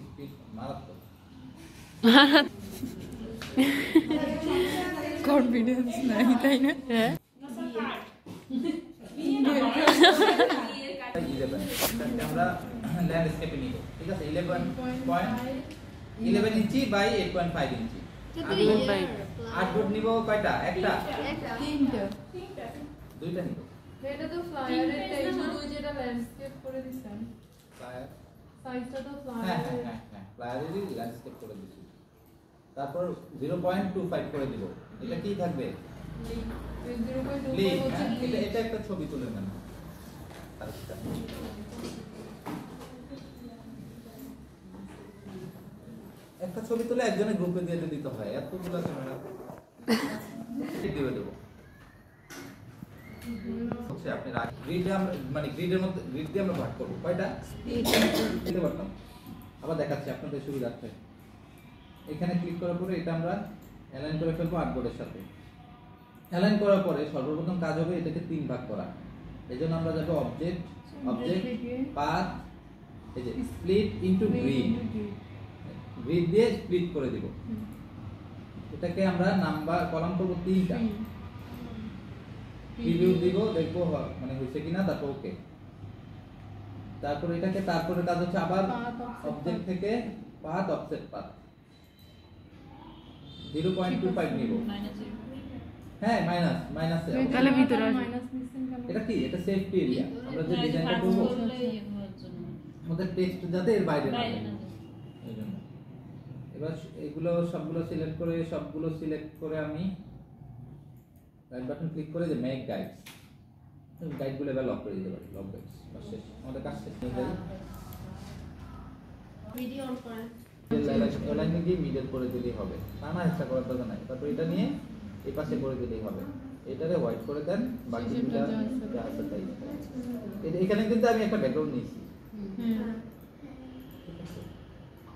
Speed মারাত্মক confidence নাই তাই না? হ্যাঁ আমরা ল্যান্ডস্কেপে নিব, ঠিক আছে? 11 ইঞ্চি বাই 8.5 ইঞ্চি। 8 ফুট নিব কয়টা? একটা তিনটা দুইটা নিব। এটা তো ফ্লায়ারের টাই শুধু যেটা ল্যান্ডস্কেপ করে দিছেন ফ্লায়ার সাইজটা তো হ্যাঁ ফ্লায়ারের হ্যাঁ হ্যাঁ ফ্লায়ারেরই ল্যান্ডস্কেপ করে দিছি। তারপর 0.25 করে দিব। এটা কি থাকবে? লিক। এটা একটা ছবি তুলে নেন। একটা ছবি তুলে একজনের গ্রুপে দিয়ে দিতে হয়, এতগুলো ক্যামেরা দিয়ে দেব। হচ্ছে আপনি গ্রিডে আমরা মানে গ্রিডের মধ্যে গ্রিড দিয়ে আমরা ভাগ করব কয়টা দিতে পারতাম। আবার দেখাচ্ছি আপনাদের সুবিধার্থে। এখানে ক্লিক করার পরে এটা আমরা অ্যালাইন করে ফেলবো আর্টবোর্ডের সাথে। অ্যালাইন করার পরে সর্বপ্রথম কাজ হবে এটাকে তিন ভাগ করা। এজন্য আমরা যাব অবজেক্ট পাথ, এই যে স্প্লিট ইনটু গ্রিড। গ্রিড দিয়ে স্প্লিট করে দিব। এটাকে আমরা নাম্বার কলাম করব তিনটা। প্রিভিউ দিব, দেখবো মানে হইছে কিনা, তারপর ওকে। তারপর এটাকে তারপরে কাজ হচ্ছে আবার অবজেক্ট থেকে পাথ অফসেট পাথ 0.25 নিব। হ্যাঁ মাইনাস তাহলে ভিতরে এটা কি? এটা সেফটি এরিয়া। আমরা যে ডিজাইনটা করব আমাদের টেক্সট যাতে এর বাইরে না যায় এইজন্য। এবার এগুলো সবগুলো সিলেক্ট করে আমি রাইট বাটন ক্লিক করে যে মেক গাইডস, গাইডগুলো এবার লক করে দিতে পারি। লক গাইডস বাস শেষ, আমাদের কাজ শেষ হয়ে গেল। ভিডিও অন করেন, লাইনে গিয়ে মিডল করে দিলেই হবে, না ইচ্ছা করার দরকার নাই। তারপর এটা নিয়ে এই পাশে করে দিলেই হবে। এটারে হোয়াইট করে দেন, বাকিগুলো যা আছে তাই। এখানে কিন্তু আমি একটা ব্যাকগ্রাউন্ড নিয়েছি।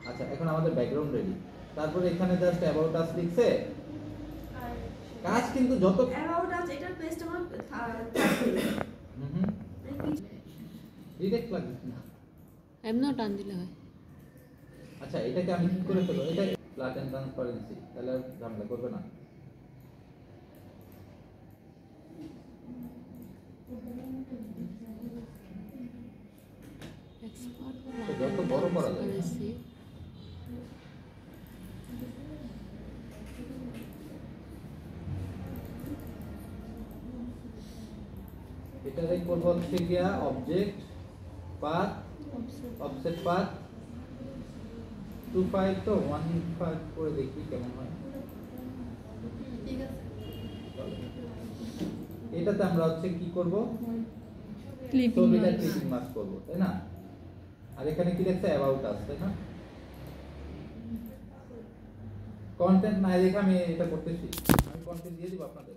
আচ্ছা, এখন আমাদের ব্যাকগ্রাউন্ড রেডি। তারপর এখানে জাস্ট অ্যাবাউট আস লিখছে। কাজ কিন্তু যত অ্যাবাউট আস এটার পেজটা আমার ডিরেক্ট লাগবে না, এমনও টান দিলে হয়। আচ্ছা, এটাকে আমি কি করে ফেলবো? এটা ফ্ল্যাট এন্ড ট্রান্সপারেন্সি, তাহলে আর ঝামেলা করবে না। যত বড় করা যায় এটারে করব হচ্ছে গিয়া অবজেক্ট পাথ অফসেট পাথ 25 তো 15 করে দেখি কেমন হয়। ঠিক আছে, এটাতে আমরা হচ্ছে কি করব? ক্লিপিং মার্ক করব, তাই না? আর এখানে কি দেখছে? অ্যাবাউট আস, তাই না? কন্টেন্ট না দেখে আমি এটা করতেছি, আমি কন্টেন্ট দিয়ে দিব আপনাদের।